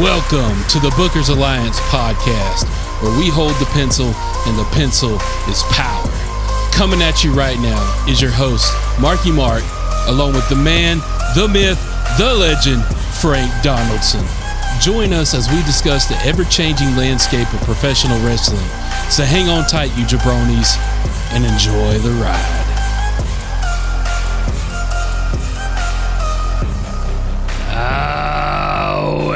Welcome to the Bookers Alliance podcast, where we hold the pencil and the pencil is power. Coming at you right now is your host, Marky Mark, along with the man, the myth, the legend, Frank Donaldson. Join us as we discuss the ever-changing landscape of professional wrestling. So hang on tight, you jabronis, and enjoy the ride.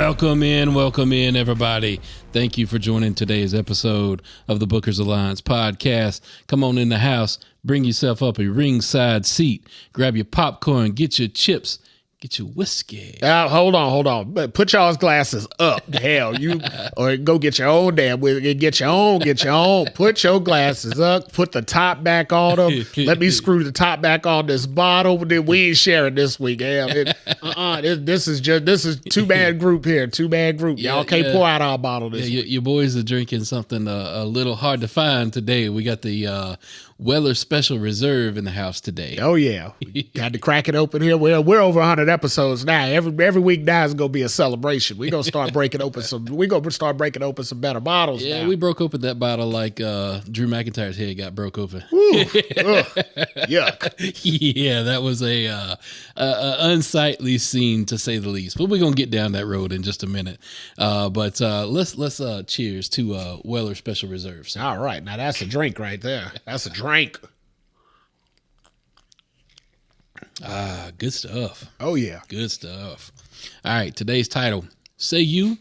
Welcome in, everybody. Thank you for joining today's episode of the Bookers Alliance podcast. Come on in the house, bring yourself up a ringside seat, grab your popcorn, get your chips, get your whiskey. Hold on. Put y'all's glasses up. Hell, or go get your own damn whiskey. Get your own. Put your glasses up. Put the top back on them. Let me screw the top back on this bottle. We ain't sharing this week. Hell, this is two bad group here. Two bad group. Y'all can't pour out our bottle this week. Your boys are drinking something a little hard to find today. We got the Weller Special Reserve in the house today. Oh yeah, got to crack it open here. We're over 100 episodes now. Every week now is gonna be a celebration. We're gonna start breaking open some better bottles. Yeah, now. We broke open that bottle like Drew McIntyre's head got broke open. Ooh, yuck. Yeah, that was a unsightly scene to say the least. But we're gonna get down that road in just a minute. But let's cheers to Weller Special Reserve. So. All right, now that's a drink right there. That's a drink. Good stuff. Oh yeah, good stuff. All right, today's title: Say you,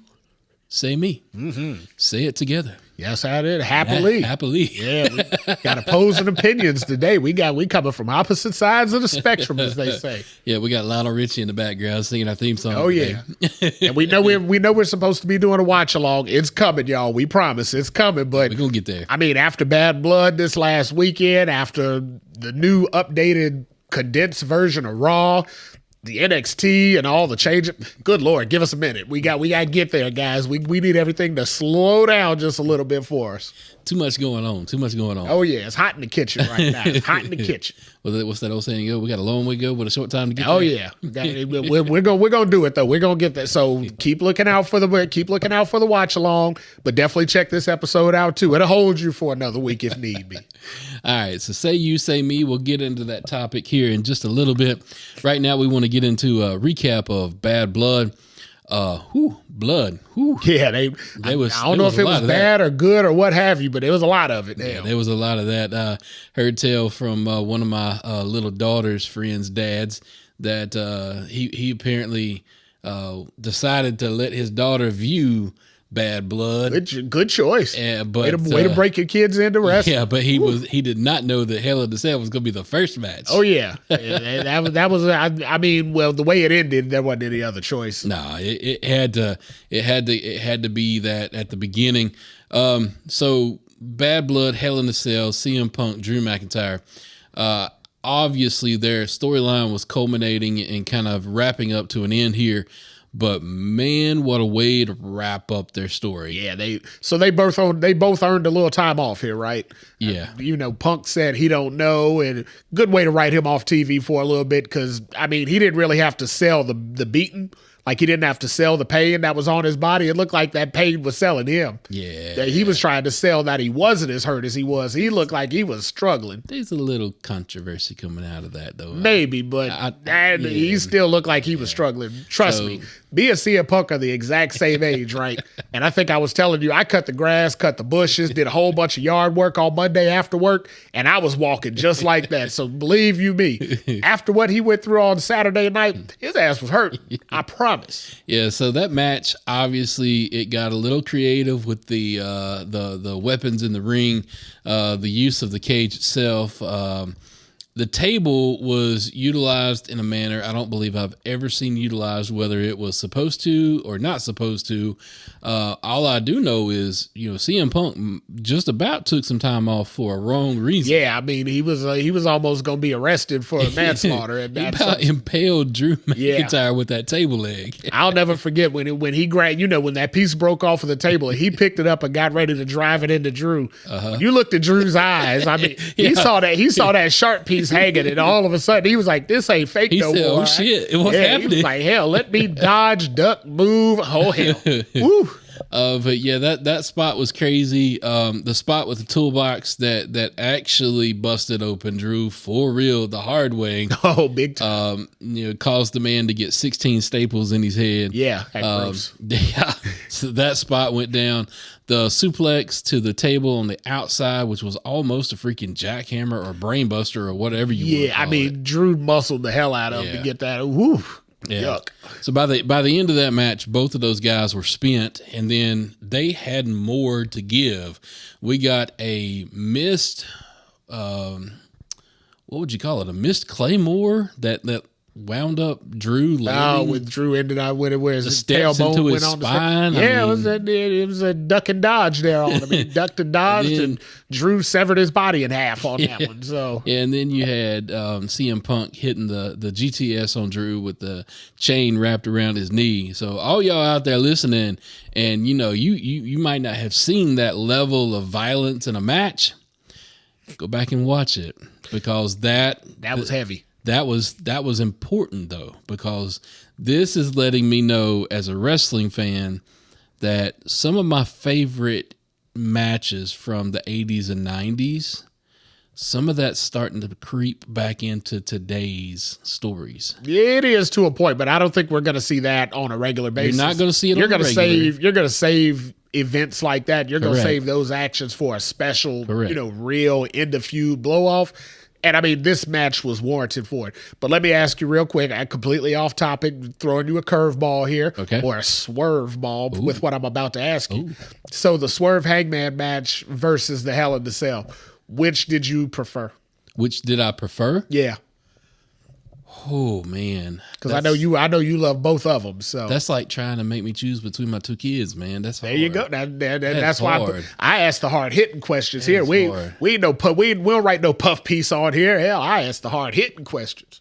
say me. Mm-hmm. Say it together. Yes, I did. Happily. Yeah, we got opposing opinions today. We coming from opposite sides of the spectrum, as they say. Yeah, we got Lionel Richie in the background singing our theme song. Oh today. yeah, and we know we're supposed to be doing a watch along. It's coming, y'all. We promise it's coming. But we're gonna get there. I mean, after Bad Blood this last weekend, after the new updated condensed version of Raw, the NXT and all the change. Good Lord, give us a minute. We got to get there, guys. We need everything to slow down just a little bit for us. Too much going on. Oh yeah, it's hot in the kitchen right now. It's hot in the kitchen. What's that old saying? We got a long way to go, but a short time to get there. Oh yeah, we're gonna do it though. We're gonna get that. So keep looking out for the watch along, but definitely check this episode out too. It'll hold you for another week if need be. All right, so say you, say me. We'll get into that topic here in just a little bit. Right now, we want to get into a recap of Bad Blood. Blood. Yeah, I don't know if it was bad or good or what have you, but there was a lot of it. Yeah, there was a lot of that. Heard tell from one of my little daughter's friends' dads that he apparently decided to let his daughter view Bad Blood. Good choice. But way to break your kids into wrestling. Yeah, but he did not know that Hell in the Cell was going to be the first match. Oh yeah, that was. I mean, well, the way it ended, there wasn't any other choice. No, it had to be that at the beginning. So Bad Blood, Hell in the Cell, CM Punk, Drew McIntyre. Obviously, their storyline was culminating and kind of wrapping up to an end here. But man, what a way to wrap up their story. Yeah, they both earned a little time off here, right? Yeah. Punk said he don't know, and good way to write him off TV for a little bit because, I mean, he didn't really have to sell the beating. Like, he didn't have to sell the pain that was on his body. It looked like that pain was selling him. Yeah. He was trying to sell that he wasn't as hurt as he was. He looked like he was struggling. There's a little controversy coming out of that, though. Maybe, but he still looked like he was struggling. Trust me. Me and CM Punk are the exact same age, right? And I think I was telling you, I cut the grass, cut the bushes, did a whole bunch of yard work on Monday after work, and I was walking just like that. So believe you me, after what he went through on Saturday night, his ass was hurt. I promise. Yeah, so that match, obviously, it got a little creative with the weapons in the ring, the use of the cage itself. The table was utilized in a manner I don't believe I've ever seen utilized, whether it was supposed to or not supposed to. All I do know is, CM Punk just about took some time off for a wrong reason. Yeah, I mean, he was almost going to be arrested for manslaughter. He about impaled Drew McIntyre with that table leg. I'll never forget when he grabbed, when that piece broke off of the table and he picked it up and got ready to drive it into Drew. When you looked at Drew's eyes, I mean, he saw that sharp piece he's hanging, and all of a sudden he was like, "This ain't fake He no said, more." "Oh shit, what's He happening?" was like, "Hell, let me dodge, duck, move, oh hell." Woo. But yeah, that spot was crazy. The spot with the toolbox that actually busted open Drew for real the hard way. Oh, big time. Caused the man to get 16 staples in his head. Yeah, gross. Yeah. So that spot went down. The suplex to the table on the outside, which was almost a freaking jackhammer or brainbuster or whatever you want to call it. Drew muscled the hell out of him to get that. Woo. Yeah. Yuck. So by the end of that match, both of those guys were spent, and then they had more to give. We got a missed, what would you call it? A missed Claymore that wound up Drew landing. With Drew ended up with it where his steps tailbone into went his on spine. the it was a duck and dodge there on him. He ducked and dodged, and Drew severed his body in half on that one. So and then you had CM Punk hitting the GTS on Drew with the chain wrapped around his knee. So all y'all out there listening, and you might not have seen that level of violence in a match, go back and watch it, because that was heavy. That was important, though, because this is letting me know as a wrestling fan that some of my favorite matches from the 80s and 90s, some of that's starting to creep back into today's stories. It is to a point, but I don't think we're going to see that on a regular basis. You're not going to see it You're on a regular. You're going to save events like that. You're going to Correct. save those actions for a special, Correct. real end of feud blow off. And I mean, this match was warranted for it. But let me ask you real quick. I'm completely off topic, throwing you a curveball here, Okay. or a swerve ball with what I'm about to ask you. Ooh. So the Swerve Hangman match versus the Hell in the Cell. Which did you prefer? Which did I prefer? Yeah, Oh man, because I know you love both of them. So that's like trying to make me choose between my two kids, man. That's hard. there you go. That's why hard. I asked the hard hitting questions here. hard. We don't write no puff piece on here. Hell, I asked the hard hitting questions.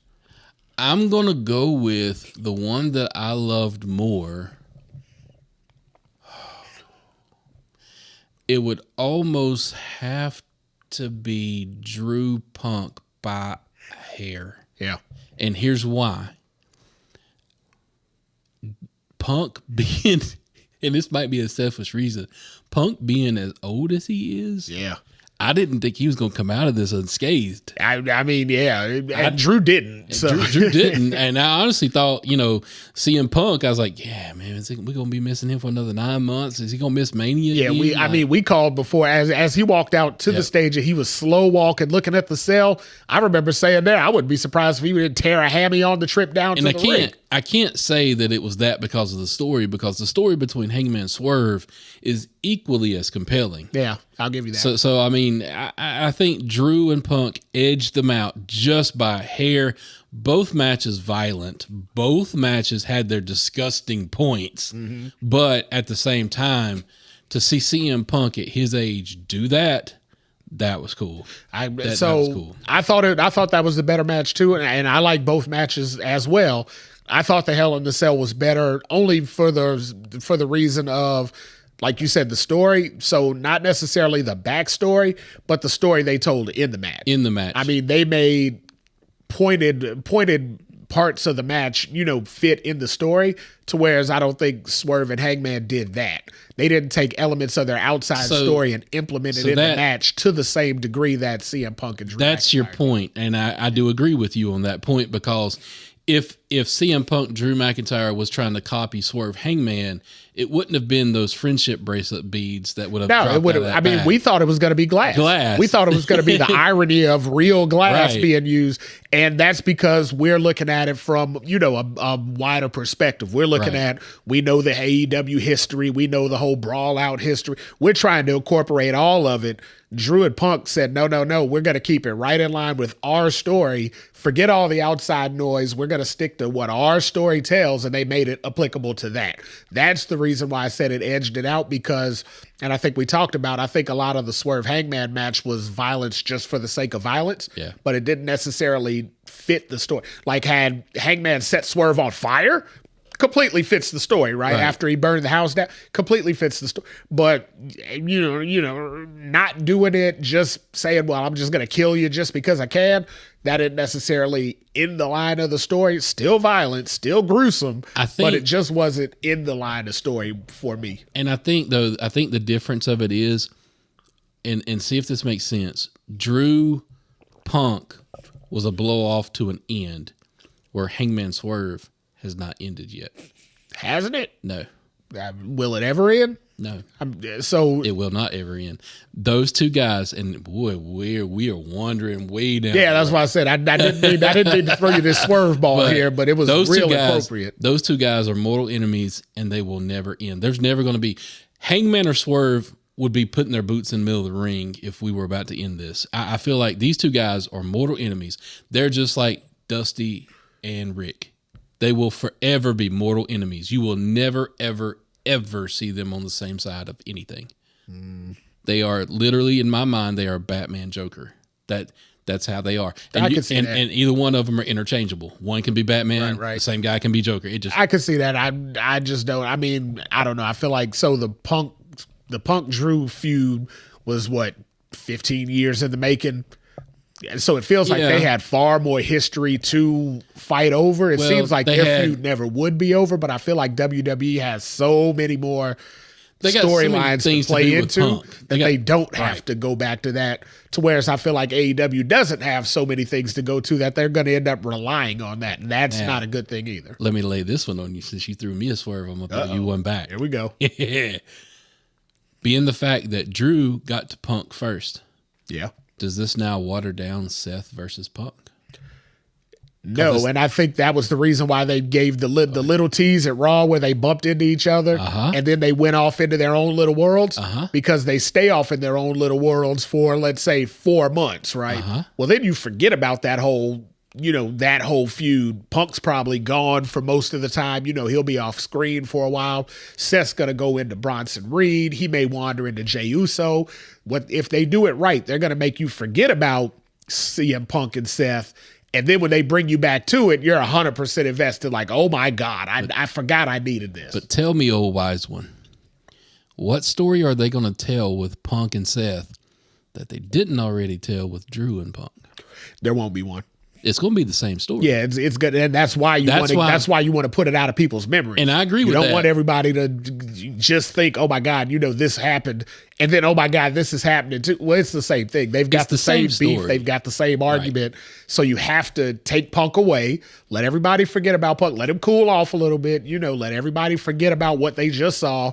I'm gonna go with the one that I loved more. It would almost have to be Drew Punk by a hair. Yeah. And here's why. Punk being, and this might be a selfish reason, Punk being as old as he is, Yeah. I didn't think he was going to come out of this unscathed. I mean, yeah. And Drew didn't. So. Drew didn't. And I honestly thought, CM Punk, I was like, yeah, man, we're going to be missing him for another 9 months. Is he going to miss Mania? Yeah, again? we called before as he walked out to the stage and he was slow walking, looking at the cell. I remember saying there, I wouldn't be surprised if he would tear a hammy on the trip down to the ring. I can't say that it was that because of the story, because the story between Hangman and Swerve is equally as compelling. Yeah, I'll give you that. So I mean, I think Drew and Punk edged them out just by a hair. Both matches violent. Both matches had their disgusting points. Mm-hmm. But at the same time, to see CM Punk at his age do that was cool. That was cool. I thought that was the better match too, and I like both matches as well. I thought the Hell in the Cell was better only for the reason of, like you said, the story. So not necessarily the backstory, but the story they told in the match. I mean, they made pointed parts of the match, fit in the story, to whereas I don't think Swerve and Hangman did that. They didn't take elements of their outside story and implement it in the match to the same degree that CM Punk and Drew. That's your point, and I do agree with you on that point, because if CM Punk Drew McIntyre was trying to copy Swerve Hangman, it wouldn't have been those friendship bracelet beads that would have. No, it would have. I mean, we thought it was going to be glass. We thought it was going to be the irony of real glass being used, and that's because we're looking at it from a wider perspective. We're looking at, we know the AEW history, we know the whole brawl out history. We're trying to incorporate all of it. Drew and Punk said, no, we're going to keep it right in line with our story. Forget all the outside noise. We're going to stick to what our story tells, and they made it applicable to that. That's the reason why I said it edged it out, because, and I think we talked about, I think a lot of the Swerve Hangman match was violence just for the sake of violence, but it didn't necessarily fit the story. Like, had Hangman set Swerve on fire, completely fits the story, right? After he burned the house down, completely fits the story. But not doing it, just saying, well, I'm just gonna kill you just because I can, that isn't necessarily in the line of the story. Still violent, still gruesome, but it just wasn't in the line of story for me. And I think the difference of it is, and see if this makes sense, Drew Punk was a blow off to an end, where Hangman Swerve has not ended yet. Hasn't it? No. Will it ever end? No. So it will not ever end. Those two guys, and boy, we are wandering way down. Yeah, that's why I said I didn't mean to throw you this swerve ball here, but it was real appropriate. Those two guys are mortal enemies, and they will never end. There's never going to be Hangman or Swerve would be putting their boots in the middle of the ring if we were about to end this. I feel like these two guys are mortal enemies. They're just like Dusty and Rick. They will forever be mortal enemies. You will never, ever, ever see them on the same side of anything. They are literally, in my mind, they are Batman Joker. That's how they are. And I can see that. And either one of them are interchangeable. One can be Batman. Right. The same guy can be Joker. I can see that. I just don't. I mean, I don't know. I feel like the Punk Drew feud was 15 years in the making. So it feels like they had far more history to fight over. It seems like their feud never would be over, but I feel like WWE has so many more storylines to play into that they don't have to go back to that. To whereas I feel like AEW doesn't have so many things to go to that they're going to end up relying on that, and that's not a good thing either. Let me lay this one on you since you threw me a swerve. I'm going to throw you one back. Here we go. Being the fact that Drew got to Punk first. Yeah. Does this now water down Seth versus Punk? No, and I think that was the reason why they gave the little tease at Raw where they bumped into each other and then they went off into their own little worlds because they stay off in their own little worlds for, let's say, 4 months, right? Well, then you forget about that whole feud. Punk's probably gone for most of the time. He'll be off screen for a while. Seth's going to go into Bronson Reed. He may wander into Jey Uso. If they do it right, they're going to make you forget about CM Punk and Seth. And then when they bring you back to it, you're 100% invested like, oh my God, I forgot I needed this. But tell me, old wise one, what story are they going to tell with Punk and Seth that they didn't already tell with Drew and Punk? There won't be one. It's going to be the same story. Yeah, it's good, and that's why you want to put it out of people's memory. And I agree with that. You don't want everybody to just think, "Oh my God, this happened," and then, "Oh my God, this is happening too." Well, it's the same thing. They've got the same beef. Story. They've got the same argument. Right. So you have to take Punk away. Let everybody forget about Punk. Let him cool off a little bit. Let everybody forget about what they just saw.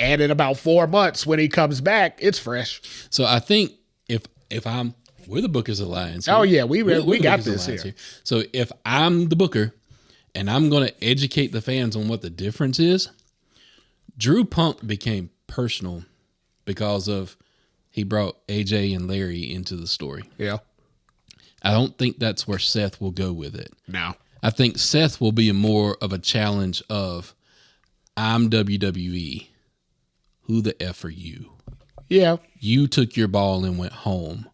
And in about 4 months, when he comes back, it's fresh. So I think if we're the Bookers Alliance. Oh, yeah. We got this here. So if I'm the booker and I'm going to educate the fans on what the difference is, Drew Punk became personal because of he brought AJ and Larry into the story. Yeah. I don't think that's where Seth will go with it. No. I think Seth will be more of a challenge of, I'm WWE. Who the F are you? Yeah. You took your ball and went home.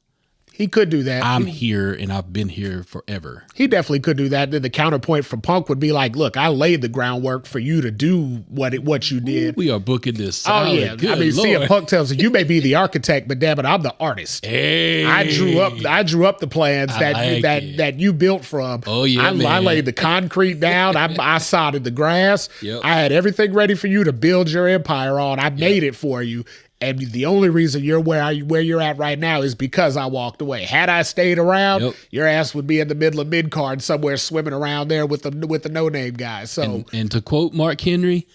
He could do that. I'm here and I've been here forever. He definitely could do that. Then the counterpoint from Punk would be like, look, I laid the groundwork for you to do what you did. Ooh, we are booking this solid. Oh, yeah. Good CM Punk tells you may be the architect, but damn it, I'm the artist. Hey. I drew up the plans that you built from. Oh, yeah, I laid the concrete down. I sodded the grass. Yep. I had everything ready for you to build your empire on. I made it for you. And the only reason you're where you're at right now is because I walked away. Had I stayed around, your ass would be in the middle of mid-card somewhere swimming around there with the no-name guys. So, and to quote Mark Henry,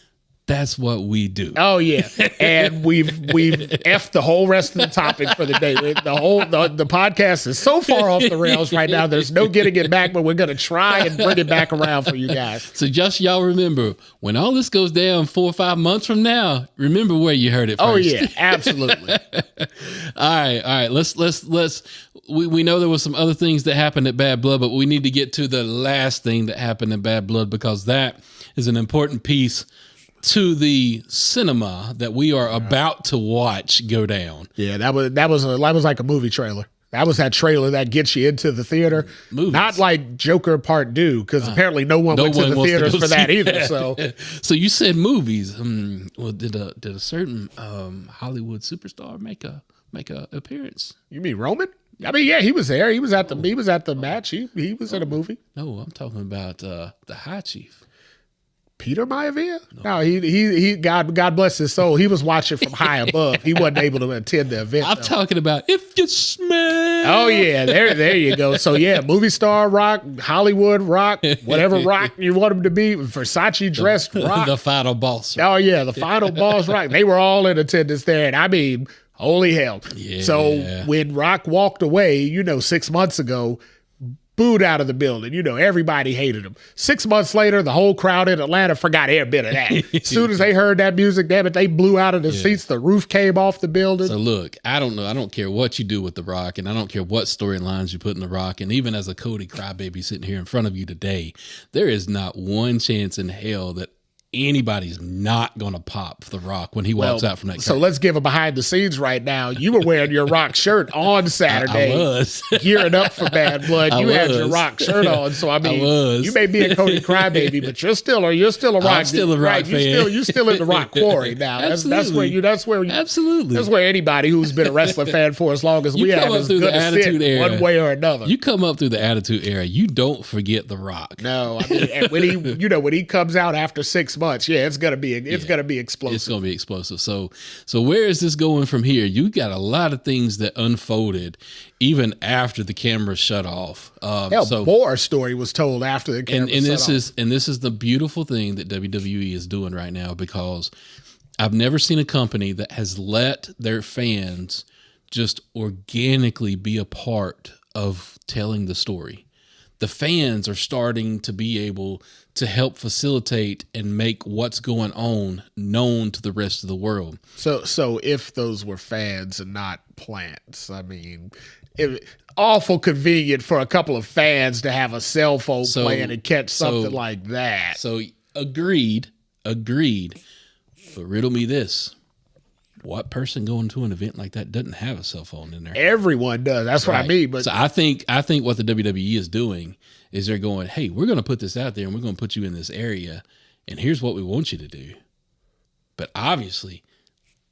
that's what we do. Oh yeah, and we've effed the whole rest of the topic for the day. The podcast is so far off the rails right now. There's no getting it back, but we're gonna try and bring it back around for you guys. So just y'all remember, when all this goes down 4 or 5 months from now, remember where you heard it first. Oh yeah, absolutely. All right. Let's. We know there was some other things that happened at Bad Blood, but we need to get to the last thing that happened at Bad Blood because that is an important piece to the cinema that we are about to watch go down. Yeah, that was like a movie trailer. That was that trailer that gets you into the theater. Movies. Not like Joker Part 2, because apparently no one went to the wants theaters go for that see either. that. So So you said movies. Well, did a certain Hollywood superstar make a appearance? you mean Roman? I mean, yeah, he was there. He was at the match. He was in a movie. No, I'm talking about the High Chief. Peter Maivia? No, he God bless his soul. He was watching from high above. He wasn't able to attend the event. I'm talking about if you smell. Oh yeah, there you go. So yeah, movie star rock, Hollywood rock, whatever rock you want him to be, Versace dressed rock. The final boss. Oh yeah, the final boss rock. They were all in attendance there, and I mean, holy hell. Yeah. So when Rock walked away, 6 months ago, booed out of the building. Everybody hated him. 6 months later, the whole crowd in Atlanta forgot every bit of that. As soon as they heard that music, damn it, they blew out of the seats. The roof came off the building. So look, I don't know. I don't care what you do with The Rock, and I don't care what storylines you put in The Rock. And even as a Cody crybaby sitting here in front of you today, there is not one chance in hell that anybody's not going to pop The Rock when he walks out from that So curtain. let's give a behind the scenes right now. You were wearing your Rock shirt on Saturday. I was. Gearing up for Bad Blood. You had your was. Rock shirt on. So I mean, was. you may be a Cody crybaby, but you're still a Rock. I'm still a Rock right, fan. You're still in the Rock quarry now. That's Absolutely. that's where Absolutely. That's where anybody who's been a wrestling fan for as long as we have come up is through going the to Attitude sit Era. one way or another. You come up through the Attitude Era, you don't forget The Rock. No, I mean, and when he comes out after 6 months, it's gonna be explosive. It's going to be explosive. So where is this going from here? You got a lot of things that unfolded even after the camera shut off. Hell, more story was told after the camera and shut off. this is the beautiful thing that WWE is doing right now, because I've never seen a company that has let their fans just organically be a part of telling the story. The fans are starting to be able to help facilitate and make what's going on known to the rest of the world. So if those were fans and not plants, I mean, awful convenient for a couple of fans to have a cell phone playing and catch something like that. So agreed. But riddle me this. What person going to an event like that doesn't have a cell phone in there? Everyone does. That's what I mean. But so I think what the WWE is doing is they're going, hey, we're going to put this out there and we're going to put you in this area, and here's what we want you to do. But obviously,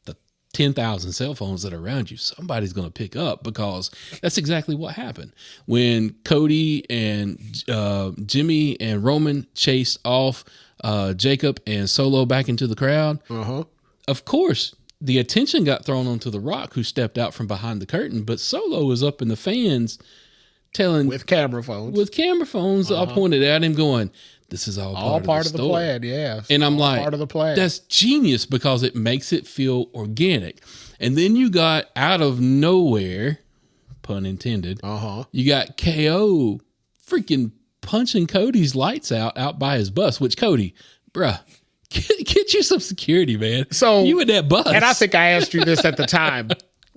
the 10,000 cell phones that are around you, somebody's going to pick up, because that's exactly what happened when Cody and Jimmy and Roman chased off Jacob and Solo back into the crowd. Of course, the attention got thrown onto The Rock, who stepped out from behind the curtain, but Solo was up in the fans telling with camera phones all pointed at him, going, this is all part of the plan. Yeah. And I'm like, part of the plan. That's genius, because it makes it feel organic. And then you got out of nowhere, pun intended, you got KO freaking punching Cody's lights out by his bus, which Cody, bruh, get you some security, man. So you in that bus. And I think I asked you this at the time.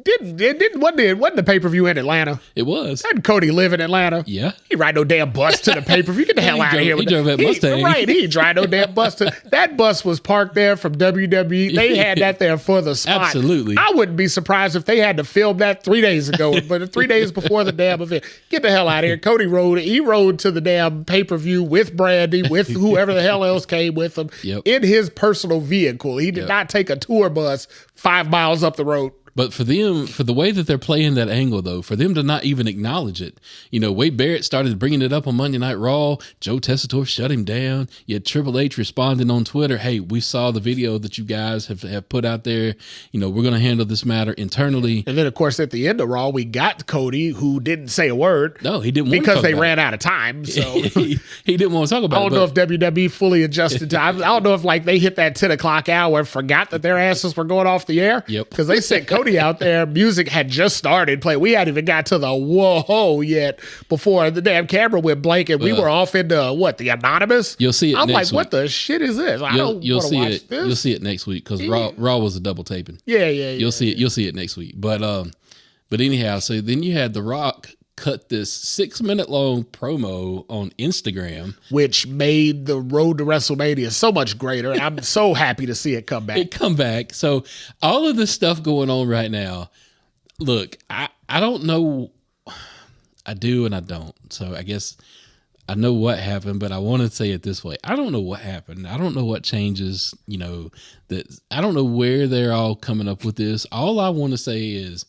Wasn't the pay-per-view in Atlanta? It was. Didn't Cody live in Atlanta? Yeah. He ride no damn bus to the pay-per-view. Get the hell out of here. He drove that Mustang. Right. He ain't drive no damn bus to. That bus was parked there from WWE. They had that there for the spot. Absolutely. I wouldn't be surprised if they had to film that 3 days ago, but 3 days before the damn event. Get the hell out of here. Cody rode to the damn pay-per-view with Brandy, with whoever the hell else came with him, in his personal vehicle. He did not take a tour bus 5 miles up the road. But for them, for the way that they're playing that angle, though, for them to not even acknowledge it, Wade Barrett started bringing it up on Monday Night Raw. Joe Tessitore shut him down. You had Triple H responding on Twitter, hey, we saw the video that you guys have put out there. We're going to handle this matter internally. And then, of course, at the end of Raw, we got Cody, who didn't say a word. No, he didn't want to because talk they about ran it. out of time. So he didn't want to talk about it. I don't know if WWE fully adjusted to. I don't know if they hit that 10 o'clock hour and forgot that their asses were going off the air. Yep. Because they sent Cody out there. Music had just started playing. We hadn't even got to the whoa yet before the damn camera went blank and we were off into the Anonymous. You'll see it. I'm next like, what week. the shit is this? I don't You'll want to see watch it. this. You'll see it next week, because Raw was a double taping. Yeah. You'll see it. You'll see it next week. But anyhow, so then you had The Rock cut this 6-minute long promo on Instagram, which made the road to WrestleMania so much greater. And I'm so happy to see it come back. So all of this stuff going on right now. Look, I don't know I do and I don't. So I guess I know what happened, but I want to say it this way. I don't know what happened. I don't know what changes, that I don't know where they're all coming up with this. All I want to say is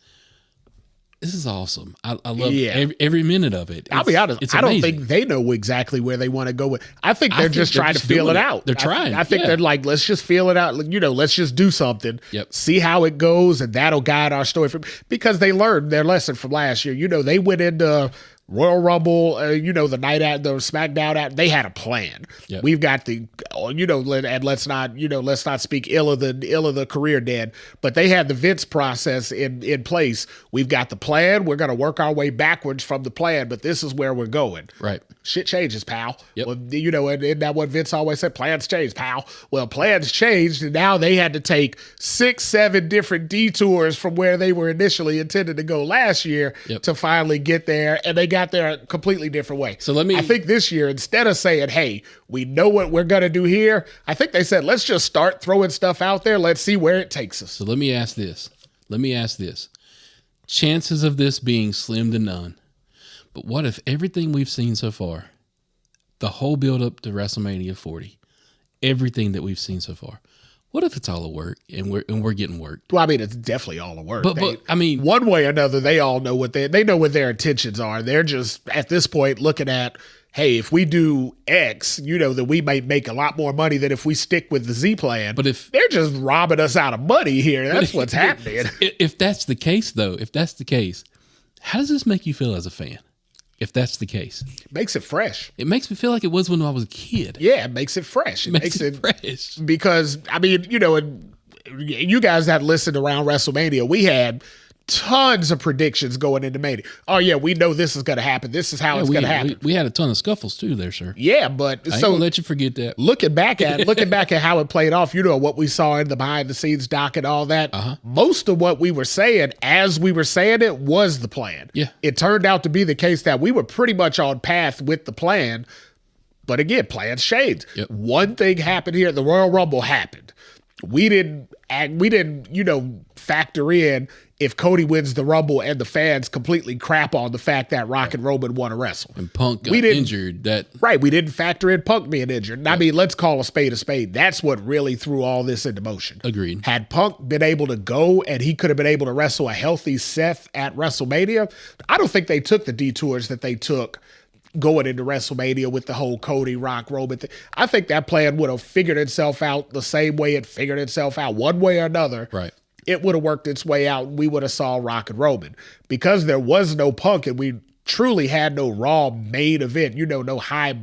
this is awesome. I love every minute of it. I'll be honest. I don't think they know exactly where they want to go with. I think they're just trying to feel it out. They're trying. I think they're like, let's just feel it out. Let's just do something. Yep. See how it goes, and that'll guide our story. Because they learned their lesson from last year. They went into Royal Rumble, the night at the SmackDown at, they had a plan. Yep. We've got and let's not speak ill of the career dead, but they had the Vince process in place. We've got the plan. We're going to work our way backwards from the plan, but this is where we're going. Right. Shit changes, pal. Yep. Well, and that what Vince always said, plans change, pal. Well, plans changed, and now they had to take 6-7 different detours from where they were initially intended to go last year to finally get there, and they got there a completely different way. So I think this year, instead of saying, hey, we know what we're going to do here, I think they said, let's just start throwing stuff out there. Let's see where it takes us. So let me ask this. Chances of this being slim to none. But what if everything we've seen so far, the whole build up to WrestleMania 40, everything that we've seen so far, what if it's all a work and we're getting worked? Well, I mean, it's definitely all a work. But I mean, one way or another, they all know they know what their intentions are. They're just at this point looking at, hey, if we do X, that we might make a lot more money than if we stick with the Z plan. But if they're just robbing us out of money here, that's what's happening. If that's the case, though, how does this make you feel as a fan? If that's the case, it makes it fresh. It makes me feel like it was when I was a kid. Yeah, it makes it fresh. It makes it fresh because I mean, and you guys that listened around WrestleMania, we had tons of predictions going into Mania. Oh yeah, we know this is going to happen. This is how it's going to happen. We had a ton of scuffles too, there, sir. Yeah, but I ain't gonna let you forget that. Looking back at how it played off, what we saw in the behind the scenes doc and all that. Most of what we were saying, as we were saying it, was the plan. Yeah, it turned out to be the case that we were pretty much on path with the plan. But again, plans changed. Yep. One thing happened here: the Royal Rumble happened. We didn't, factor in if Cody wins the Rumble and the fans completely crap on the fact that Rock and Roman want to wrestle. And Punk got injured. Right, we didn't factor in Punk being injured. Yep. I mean, let's call a spade a spade. That's what really threw all this into motion. Agreed. Had Punk been able to go and he could have been able to wrestle a healthy Seth at WrestleMania, I don't think they took the detours that they took going into WrestleMania with the whole Cody, Rock, Roman thing. I think that plan would have figured itself out the same way it figured itself out, one way or another. Right. It would have worked its way out, and we would have saw Rock and Roman. Because there was no Punk, and we truly had no Raw main event, no high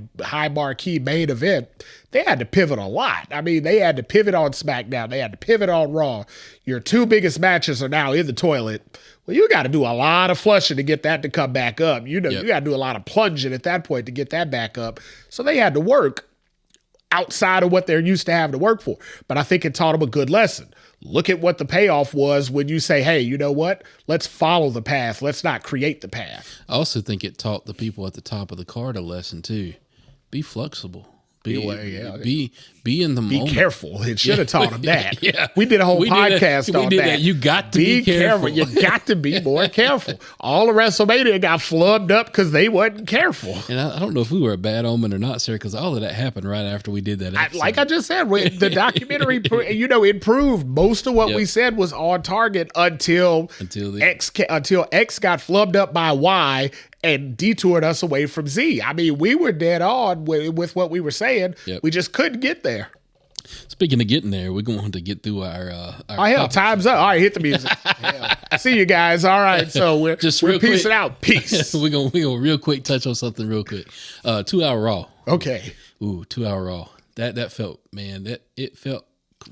marquee main event, they had to pivot a lot. I mean, they had to pivot on SmackDown. They had to pivot on Raw. Your two biggest matches are now in the toilet. Well, you got to do a lot of flushing to get that to come back up. You got to do a lot of plunging at that point to get that back up. So they had to work outside of what they're used to having to work for. But I think it taught them a good lesson. Look at what the payoff was when you say, hey, you know what? Let's follow the path. Let's not create the path. I also think it taught the people at the top of the card a lesson too. Be flexible. Be in the moment. Be careful. It should have taught them that. Yeah. We did a whole podcast on that. You got to be careful. You got to be more careful. All of WrestleMania got flubbed up because they wasn't careful. And I don't know if we were a bad omen or not, sir, because all of that happened right after we did that episode. Like I just said, the documentary, improved. Most of what we said was on target until X got flubbed up by Y and detoured us away from Z. I mean, we were dead on with what we were saying. Yep. We just couldn't get there. Speaking of getting there, we're going to get through our time's up. All right, hit the music. See you guys. All right, so we're peacing out. Peace. we're gonna real quick touch on something real quick. 2 Hour Raw. Okay. Ooh, 2 Hour Raw. That felt, man, it felt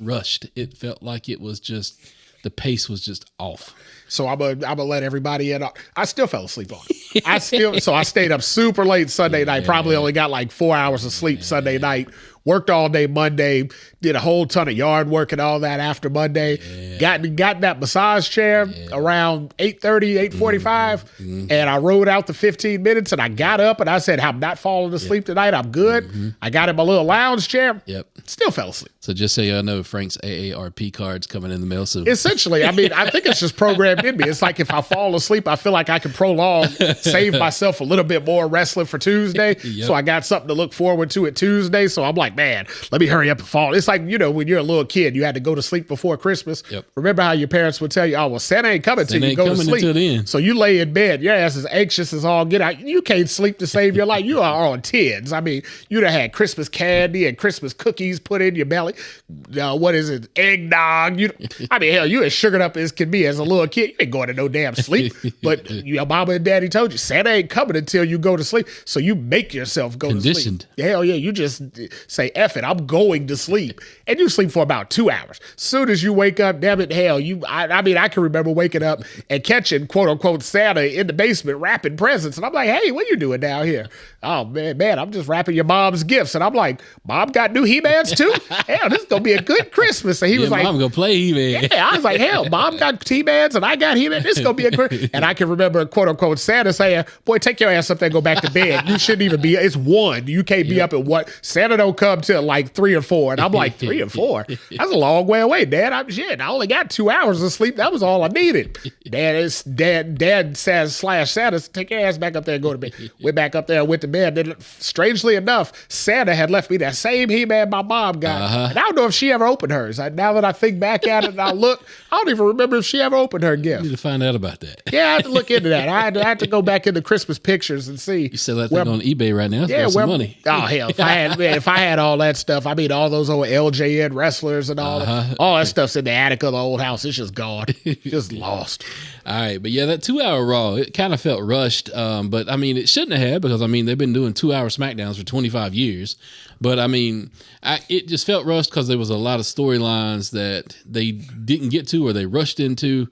rushed. It felt like it was just, the pace was just off. So I'm gonna let everybody in. I still fell asleep on it. I stayed up super late Sunday night. Probably only got like 4 hours of sleep Sunday night worked all day Monday, did a whole ton of yard work and all that after Monday. Got that massage chair around 8:30, 8:45, and I rode out the 15 minutes, and I got up, and I said, I'm not falling asleep tonight. I'm good. I got in my little lounge chair. Still fell asleep. So just so y'all know, Frank's AARP card's coming in the mail soon. Essentially, I mean, I think it's just programmed in me. It's like if I fall asleep, I feel like I can prolong, save myself a little bit more wrestling for Tuesday. So I got something to look forward to at Tuesday. So I'm like, man, let me hurry up and fall. It's like, you know, when you're a little kid, you had to go to sleep before Christmas. Remember how your parents would tell you, oh, well, Santa ain't coming till you go to sleep. So you lay in bed, your ass is anxious as all get out. You can't sleep to save your life. You are on tens. I mean, you'd have had Christmas candy and Christmas cookies put in your belly. What is it? Eggnog. I mean, hell, you as sugared up as can be as a little kid. You ain't going to no damn sleep. But your mama and daddy told you Santa ain't coming until you go to sleep. So you make yourself go to sleep. Hell yeah, you just say, F it, I'm going to sleep. And you sleep for about 2 hours. Soon as you wake up, damn it, hell, I mean, I can remember waking up and catching quote unquote Santa in the basement wrapping presents. And I'm like, hey, what you doing down here? Oh man, I'm just wrapping your mom's gifts. And I'm like, Mom got new He-Mans too? Hell, this is gonna be a good Christmas. And he was like, Mom gonna play He-Man. Yeah, I was like, hell, Mom got He-Mans and I got He-Man. This is gonna be a great. And I can remember quote unquote Santa saying, boy, take your ass up there and go back to bed. You shouldn't even be, it's 1. You can't be up at what? Santa don't come till like 3 or 4. And I'm like, 3 or 4? That's a long way away, Dad. I only got 2 hours of sleep. That was all I needed. Dad says Santa, take your ass back up there and go to bed. Went back up there and went to bed. Then, strangely enough, Santa had left me that same He-Man my mom got. And I don't know if she ever opened hers. Now that I think back at it and I look, I don't even remember if she ever opened her gift. You need to find out about that. Yeah, I had to look into that. I had to go back into Christmas pictures and see. You sell that thing on eBay right now. Yeah, some money. Oh hell, if I had all that stuff, I mean all those old LJN wrestlers and all that stuff's in the attic of the old house. It's just gone, just lost. All right, but yeah, that 2-hour Raw, it kind of felt rushed. But I mean, it shouldn't have because I mean they've been doing 2-hour SmackDowns for 25 years. But I mean, it just felt rushed because there was a lot of storylines that they didn't get to or they rushed into.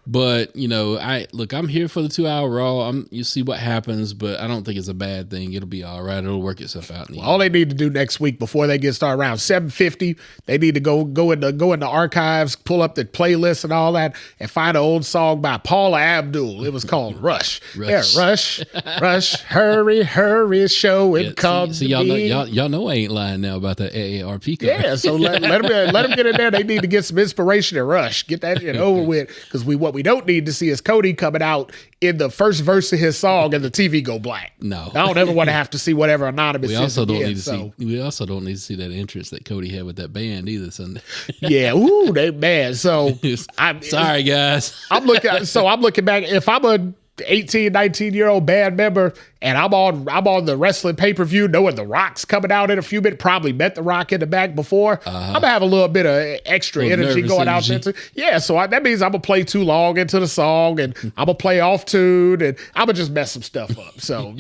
But, you know, I'm here for the 2-hour Raw. You see what happens, but I don't think it's a bad thing. It'll be all right. It'll work itself out. All they need to do next week before they get started around 7:50, they need to go in the archives, pull up the playlist and all that, and find an old song by Paula Abdul. It was called Rush. Yeah, Rush, hurry, show and come. See, y'all know I ain't lying now about that AARP card. Yeah, so let them get in there. They need to get some inspiration and Rush. Get that shit over with, because what we don't need to see is Cody coming out in the first verse of his song and the TV go black. No, I don't ever want to have to see whatever Anonymous. We also don't need to see that entrance that Cody had with that band either Sunday. Yeah, ooh, they bad. So I'm sorry, guys. I'm looking back. If I'm a 18, 19-year-old band member and I'm on the wrestling pay-per-view knowing The Rock's coming out in a few minutes, probably met The Rock in the back before, I'm going to have a little bit of extra energy going out there. Yeah, so that means I'm going to play too long into the song and I'm going to play off tune and I'm going to just mess some stuff up. So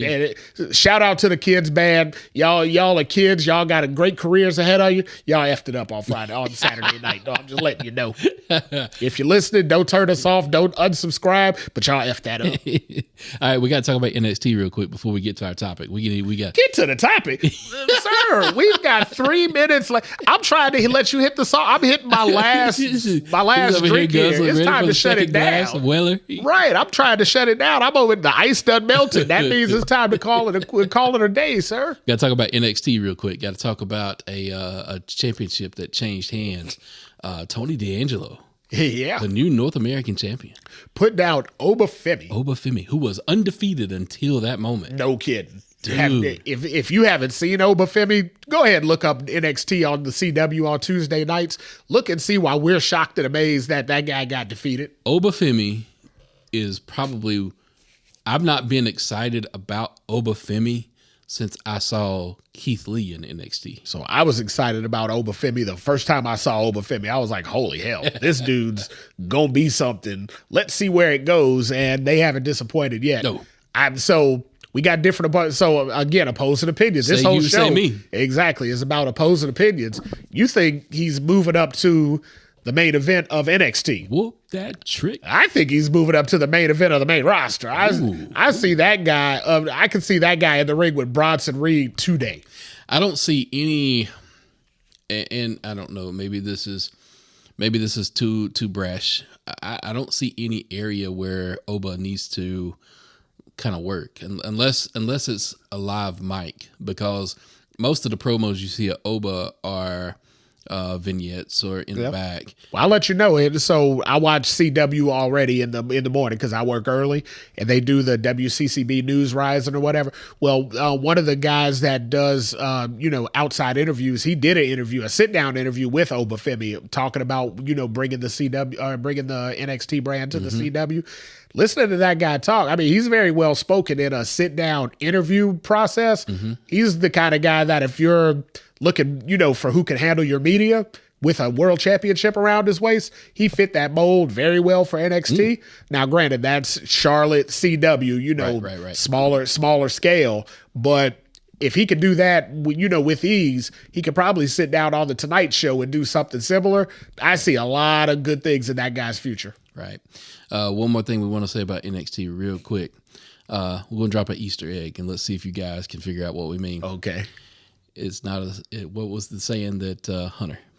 shout out to the kids band. Y'all are kids. Y'all got a great careers ahead of you. Y'all effed it up on Saturday night. No, I'm just letting you know. If you're listening, don't turn us off. Don't unsubscribe, but y'all effed that up. All right, we got to talk about NXT real quick before we get to our topic. We got get to the topic, sir. We've got 3 minutes. I'm trying to let you hit the song. I'm hitting my last drink here. It's time to shut it down. Right, I'm trying to shut it down. I'm over. The ice done melted. That means it's time to call it a day, sir. Got to talk about NXT real quick. Got to talk about a championship that changed hands. Tony D'Angelo. Yeah. The new North American champion. Put down Obafemi. Obafemi, who was undefeated until that moment. No kidding. If you haven't seen Obafemi, go ahead and look up NXT on the CW on Tuesday nights. Look and see why we're shocked and amazed that guy got defeated. Obafemi is probably... I've not been excited about Obafemi since I saw Keith Lee in NXT. So I was excited about Obafemi the first time I saw Obafemi. I was like, holy hell, this dude's gonna be something. Let's see where it goes. And they haven't disappointed yet. No. So we got different, so again, opposing opinions. This whole show, exactly, is about opposing opinions. You think he's moving up to the main event of NXT? Whoop that trick. I think he's moving up to the main event of the main roster. I see that guy. I can see that guy in the ring with Bronson Reed today. I don't see any. and I don't know, maybe this is too brash. I don't see any area where Oba needs to kind of work, unless it's a live mic, because most of the promos you see at Oba are vignettes or in the back. Well, I'll let you know. So I watch CW already in the morning because I work early, and they do the WCCB News Rising or whatever. Well, one of the guys that does outside interviews, he did a sit down interview with Oba Femi, talking about bringing the CW bringing the NXT brand to the CW. Listening to that guy talk, I mean, he's very well spoken in a sit down interview process. He's the kind of guy that if you're looking, for who can handle your media with a world championship around his waist, he fit that mold very well for NXT. Now, granted, that's Charlotte CW, right. smaller scale, but if he could do that, with ease, he could probably sit down on the Tonight Show and do something similar. I see a lot of good things in that guy's future. Right. One more thing we want to say about NXT real quick. We're going to drop an Easter egg, and let's see if you guys can figure out what we mean. Okay. It's not what was the saying that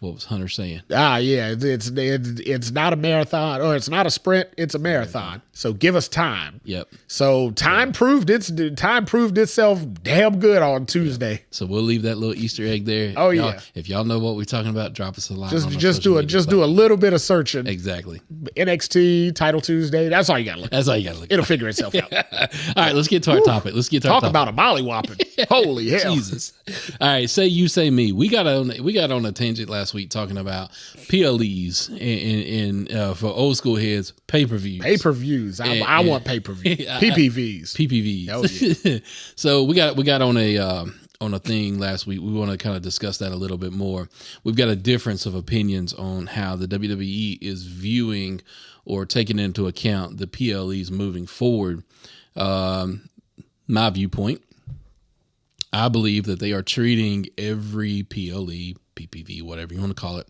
what was Hunter saying? Yeah, it's not a marathon, or it's not a sprint, it's a marathon. So give us time. Yep. So time proved itself damn good on Tuesday. Yep. So we'll leave that little Easter egg there. Oh yeah. If y'all know what we're talking about, drop us a line. Just do a little bit of searching. Exactly. NXT Title Tuesday. That's all you gotta look. It'll figure itself out. All right, let's get to our topic. Talk about a mollywhopping. Holy hell. Jesus. All right, say you say me. We got on a tangent last week talking about PLEs and for old school heads, pay-per-views. Pay-per-views. I want pay-per-views. PPVs. PPVs. Oh, yeah. So we got on a thing last week. We want to kind of discuss that a little bit more. We've got a difference of opinions on how the WWE is viewing or taking into account the PLEs moving forward. My viewpoint, I believe that they are treating every PLE, PPV, whatever you want to call it,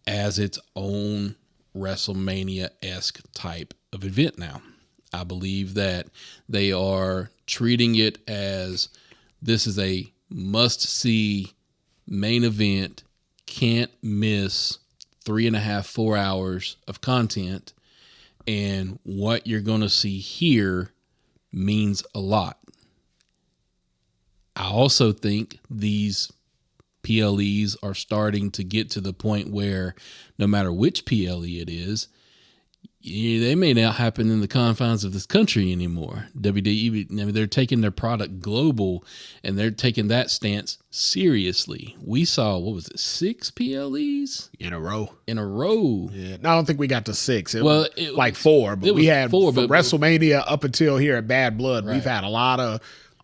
as its own WrestleMania-esque type of event now. I believe that they are treating it as this is a must-see main event, can't miss 3.5, 4 hours of content, and what you're going to see here means a lot. I also think these PLEs are starting to get to the point where no matter which PLE it is, they may not happen in the confines of this country anymore. WWE, I mean, they're taking their product global, and they're taking that stance seriously. We saw, 6 PLEs? In a row. Yeah. No, I don't think we got to 6. It was like 4, but we had 4. But WrestleMania up until here at Bad Blood, right. We've had a lot of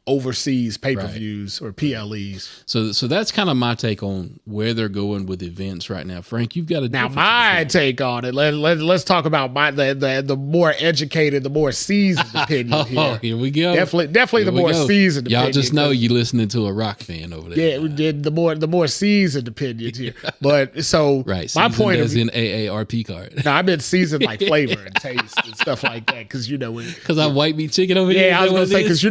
overseas pay-per-views or PLEs. So that's kind of my take on where they're going with events right now. Frank, you've got a now my take on it. Let's talk about the more educated, the more seasoned opinion here. Oh, here we go. Definitely here the more seasoned Y'all opinion. Just know you listening to a rock fan over there. Yeah, we did the more seasoned opinions here. But so right, my point of view, in AARP card. No, I meant seasoned like flavor and taste and stuff like that, because because I white meat chicken over here. Yeah, I was gonna say, because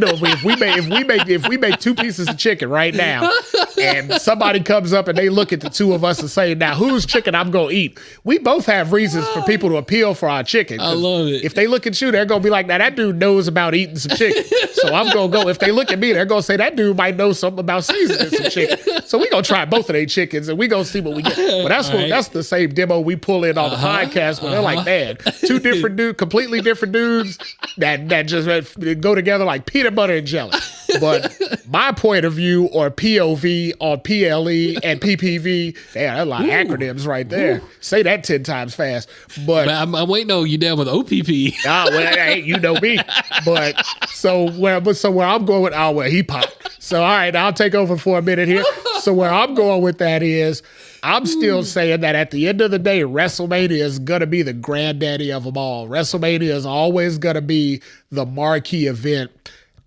if we make 2 pieces of chicken right now, and somebody comes up and they look at the 2 of us and say, now whose chicken I'm gonna eat, we both have reasons for people to appeal for our chicken. I love it. If they look at you, they're gonna be like, now that dude knows about eating some chicken, so I'm gonna go. If they look at me, they're gonna say that dude might know something about seasoning some chicken, so we gonna try both of their chickens and we gonna see what we get. But that's the same demo we pull in on the podcast when they're like, man, 2 different dudes, completely different dudes that just go together like peanut butter and jelly. But my point of view, or POV, on PLE and PPV, that's a lot of acronyms right there. Say that 10 times fast. But I'm waiting on you down with OPP. Well, you know me. But so where I'm going with, he popped. So all right, I'll take over for a minute here. So where I'm going with that is, I'm still saying that at the end of the day, WrestleMania is going to be the granddaddy of them all. WrestleMania is always going to be the marquee event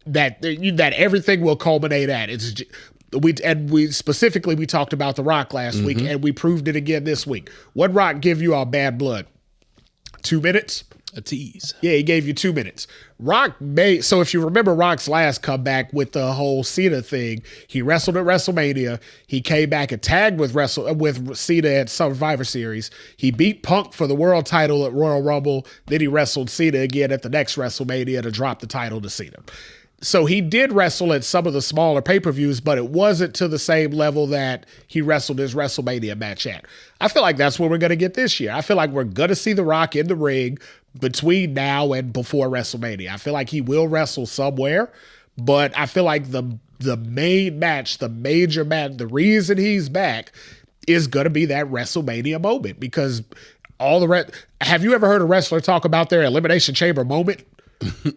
that everything will culminate at. We specifically talked about The Rock last week, and we proved it again this week. What Rock give you on Bad Blood? 2 minutes? A tease. Yeah, he gave you 2 minutes. Rock made, so if you remember Rock's last comeback with the whole Cena thing, he wrestled at WrestleMania. He came back and tagged with Cena at Survivor Series. He beat Punk for the world title at Royal Rumble. Then he wrestled Cena again at the next WrestleMania to drop the title to Cena. So he did wrestle at some of the smaller pay-per-views, but it wasn't to the same level that he wrestled his WrestleMania match at. I feel like that's what we're going to get this year. I feel like we're going to see The Rock in the ring between now and before WrestleMania. I feel like he will wrestle somewhere, but I feel like the main match, the major match, the reason he's back is going to be that WrestleMania moment, because have you ever heard a wrestler talk about their Elimination Chamber moment?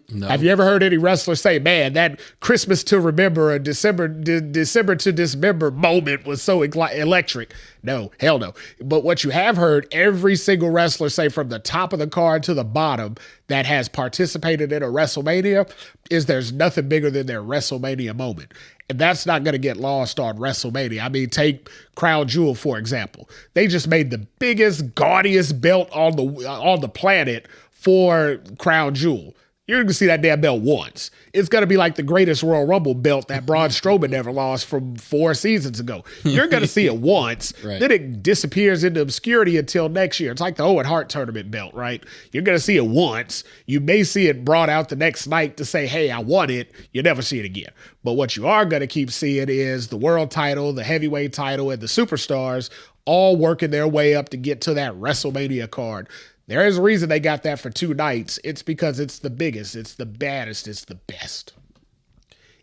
No. Have you ever heard any wrestler say, man, that Christmas to remember, December to dismember moment was so electric? No, hell no. But what you have heard every single wrestler say from the top of the card to the bottom that has participated in a WrestleMania is there's nothing bigger than their WrestleMania moment. And that's not going to get lost on WrestleMania. I mean, take Crown Jewel, for example. They just made the biggest, gaudiest belt on the planet for Crown Jewel. You're going to see that damn belt once. It's going to be like the greatest Royal Rumble belt that Braun Strowman never lost from 4 seasons ago. You're going to see it once. Right. Then it disappears into obscurity until next year. It's like the Owen Hart tournament belt, right? You're going to see it once. You may see it brought out the next night to say, hey, I won it. You never see it again. But what you are going to keep seeing is the world title, the heavyweight title, and the superstars all working their way up to get to that WrestleMania card. There is a reason they got that for 2 nights. It's because it's the biggest, it's the baddest, it's the best.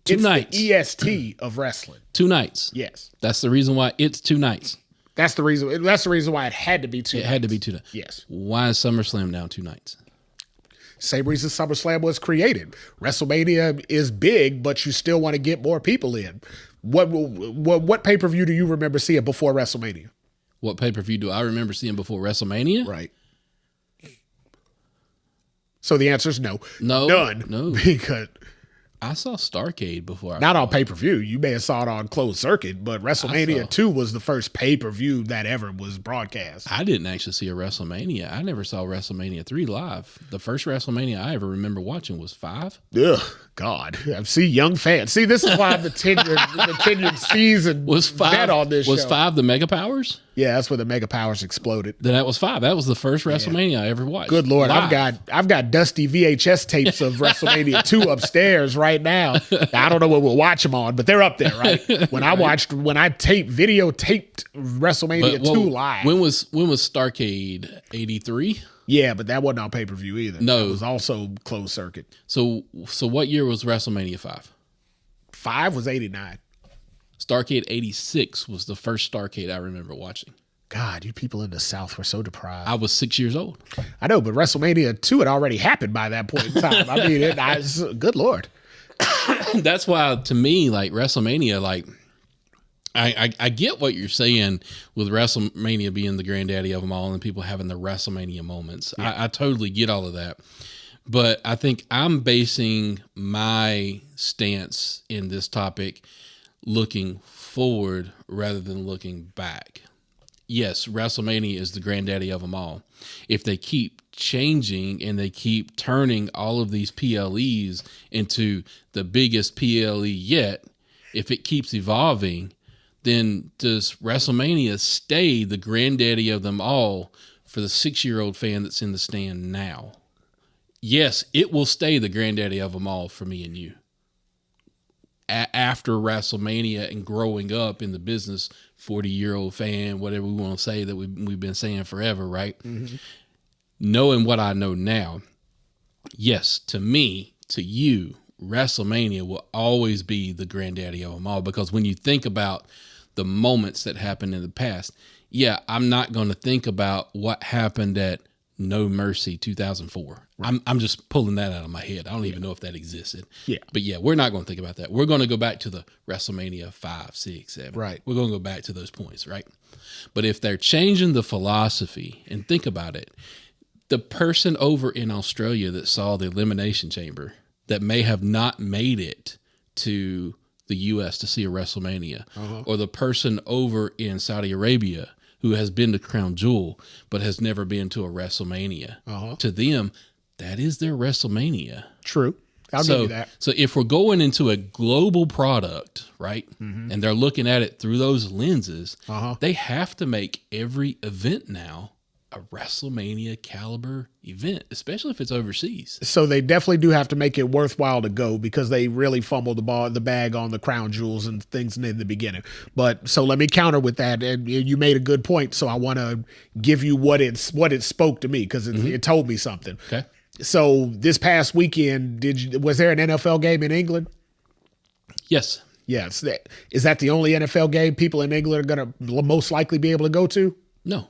2 nights. The EST of wrestling. 2 nights. Yes. That's the reason why it's 2 nights. That's the reason. That's the reason why it had to be 2 nights. It had to be 2 nights. Yes. Why is SummerSlam now 2 nights? Same reason SummerSlam was created. WrestleMania is big, but you still want to get more people in. What pay-per-view do you remember seeing before WrestleMania? What pay-per-view do I remember seeing before WrestleMania? Right. So the answer is no. No. None. No. Because I saw Starrcade before. not on pay-per-view. You may have saw it on closed circuit, but WrestleMania 2 was the first pay-per-view that ever was broadcast. I didn't actually see a WrestleMania. I never saw WrestleMania 3 live. The first WrestleMania I ever remember watching was 5. Ugh, God. See, young fans. See, this is why I'm the tenured season Was 5 vet on this was show. 5 the Mega Powers? Yeah, that's where the Mega Powers exploded. Then that was 5. That was the first WrestleMania I ever watched. Good Lord, live. I've got dusty VHS tapes of WrestleMania 2 upstairs right now. I don't know what we'll watch them on, but they're up there, right? When I videotaped WrestleMania 2 live. When was Starrcade? 83? Yeah, but that wasn't on pay-per-view either. No. It was also closed circuit. So what year was WrestleMania 5? 5 was 89. Starrcade 86 was the first Starrcade I remember watching. God, you people in the South were so deprived. I was 6 years old. I know, but WrestleMania 2 had already happened by that point in time. I mean, good Lord. That's why, to me, like WrestleMania, like I get what you're saying with WrestleMania being the granddaddy of them all and people having the WrestleMania moments. Yeah. I totally get all of that. But I think I'm basing my stance in this topic looking forward rather than looking back. Yes, WrestleMania is the granddaddy of them all. If they keep changing and they keep turning all of these PLEs into the biggest PLE yet, if it keeps evolving, then does WrestleMania stay the granddaddy of them all for the 6-year-old fan that's in the stand now? Yes, it will stay the granddaddy of them all for me and you. After WrestleMania and growing up in the business, 40-year-old fan, whatever we want to say that we've been saying forever, right? Mm-hmm. Knowing what I know now, yes, to me, to you, WrestleMania will always be the granddaddy of them all, because when you think about the moments that happened in the past, yeah, I'm not going to think about what happened at No Mercy 2004. Right. I'm just pulling that out of my head. I don't even know if that existed. Yeah. But yeah, we're not going to think about that. We're going to go back to the WrestleMania 5, 6, 7. Right. We're going to go back to those points, right? But if they're changing the philosophy, and think about it, the person over in Australia that saw the Elimination Chamber that may have not made it to the U.S. to see a WrestleMania, or the person over in Saudi Arabia who has been to Crown Jewel but has never been to a WrestleMania, to them, that is their WrestleMania. True. I'll give you that. So if we're going into a global product, right, and they're looking at it through those lenses, they have to make every event now a WrestleMania caliber event, especially if it's overseas. So they definitely do have to make it worthwhile to go because they really fumbled the bag on the crown jewels and things in the beginning. But so let me counter with that. And you made a good point. So I want to give you what it spoke to me because it told me something. Okay. So this past weekend, was there an NFL game in England? Yes. Yes. Is that the only NFL game people in England are going to most likely be able to go to? No.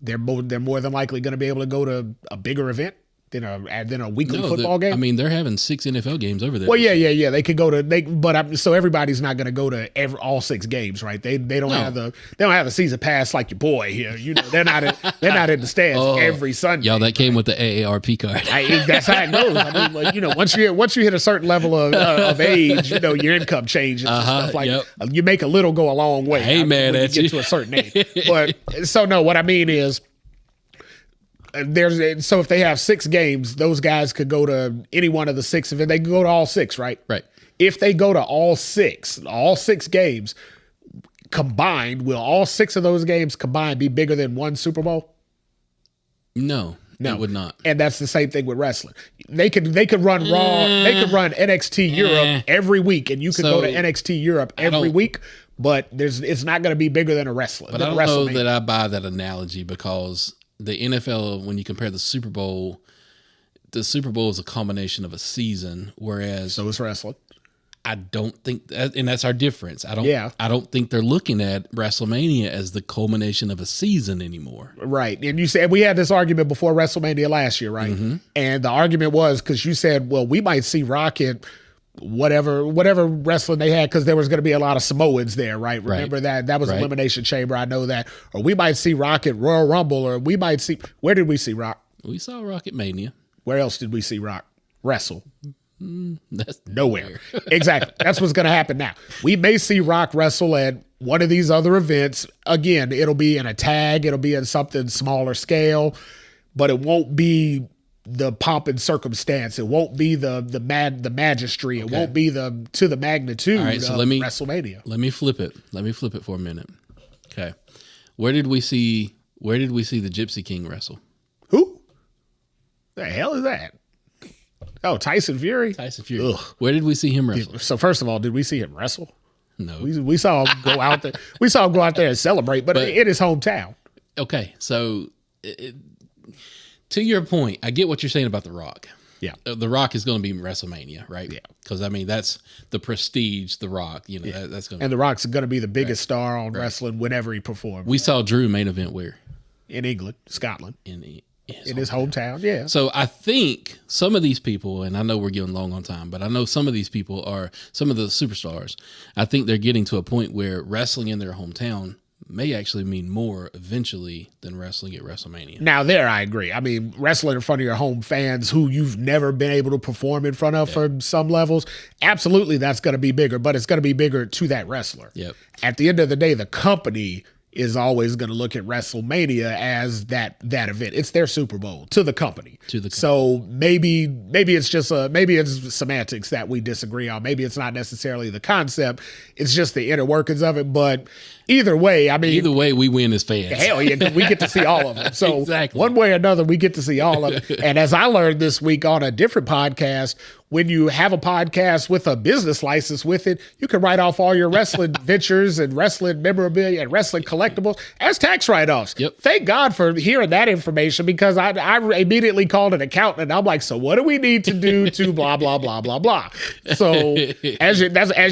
They're more than likely going to be able to go to a bigger event than a weekly football game. I mean, they're having 6 NFL games over there. Well, yeah. They could go to so everybody's not going to go to all 6 games, right? They don't have the season pass like your boy here. You know, they're not in the stands every Sunday. Y'all, that came with the AARP card. That's how it goes. I mean, like, you know, once you hit a certain level of age, you know, your income changes and stuff like. You make a little go a long way. Hey, man, when you get to a certain age. But so no, what I mean is. So if they have 6 games, those guys could go to any one of the 6 events. They can go to all 6, right? Right. If they go to all 6 games combined, will all 6 of those games combined be bigger than one Super Bowl? No, it would not. And that's the same thing with wrestling. They could run Raw. They could run NXT Europe every week, and you could go to NXT Europe every week. But it's not going to be bigger than a wrestler. But I don't know that I buy that analogy because the NFL, when you compare the Super Bowl is a combination of a season, whereas so is wrestling. I don't think that, and that's our difference. I don't think they're looking at WrestleMania as the culmination of a season anymore. Right. And you said we had this argument before WrestleMania last year, right? And the argument was because you said, well, we might see Rock at whatever wrestling they had because there was going to be a lot of Samoans there, right? Remember that was Elimination Chamber. I know that. Or we might see Rock at Royal Rumble, or we might see. Where did we see Rock? We saw Rock at Mania. Where else did we see Rock wrestle? That's nowhere. Exactly. That's what's going to happen now. We may see Rock wrestle at one of these other events. Again, it'll be in a tag. It'll be in something smaller scale, but it won't be the pomp and circumstance. It won't be the magistry. It won't be to the magnitude of WrestleMania. Let me flip it for a minute. Okay. Where did we see the Gypsy King wrestle? Who? The hell is that? Oh, Tyson Fury. Ugh. Where did we see him wrestle? So first of all, did we see him wrestle? No. We saw him go out there. We saw him go out there and celebrate, but in his hometown. Okay, so to your point, I get what you're saying about The Rock. Yeah. The Rock is going to be WrestleMania, right? Yeah. Because, I mean, that's the prestige, The Rock. You know, that's going to. And The Rock's going to be the biggest star on wrestling whenever he performs. We saw Drew main event where? In England, Scotland. In his hometown, yeah. So I think some of these people, and I know we're getting long on time, but I know some of these people are some of the superstars. I think they're getting to a point where wrestling in their hometown may actually mean more eventually than wrestling at WrestleMania. Now there, I agree. I mean, wrestling in front of your home fans who you've never been able to perform in front of for some levels, absolutely that's going to be bigger, but it's going to be bigger to that wrestler. Yep. At the end of the day, the company is always going to look at WrestleMania as that event. It's their Super Bowl to the company. So maybe it's just maybe it's semantics that we disagree on. Maybe it's not necessarily the concept. It's just the inner workings of it. But either way, I mean, we win as fans. Hell yeah, we get to see all of them. So exactly. One way or another, we get to see all of it. And as I learned this week on a different podcast, when you have a podcast with a business license with it, you can write off all your wrestling ventures and wrestling memorabilia and wrestling collectibles as tax write-offs. Yep. Thank God for hearing that information because I immediately called an accountant and I'm like, so what do we need to do to blah, blah, blah, blah, blah. So as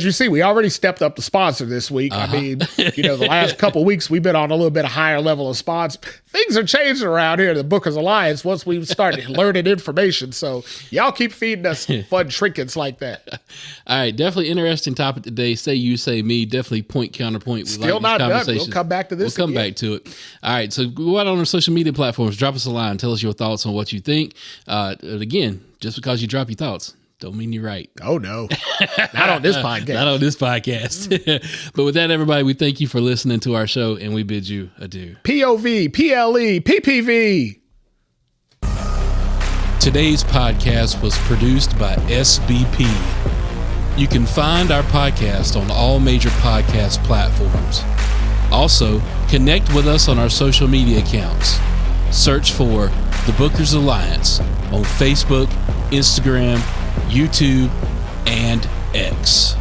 you see, we already stepped up the sponsor this week. I mean, the last couple of weeks we've been on a little bit higher level of sponsor. Things are changing around here at the Bookers Alliance once we start learning information. So y'all keep feeding us fun trinkets like that. All right, definitely interesting topic today. Say you, say me. Definitely point counterpoint. We Still not done. We'll come back to this. We'll come back to it. All right, so go out on our social media platforms. Drop us a line. Tell us your thoughts on what you think. Again, just because you drop your thoughts don't mean you're right. Oh, no. Not on this podcast. Not on this podcast. But with that, everybody, we thank you for listening to our show, and we bid you adieu. POV, PLE, PPV. Today's podcast was produced by SBP. You can find our podcast on all major podcast platforms. Also, connect with us on our social media accounts. Search for The Bookers Alliance on Facebook, Instagram, YouTube, and X.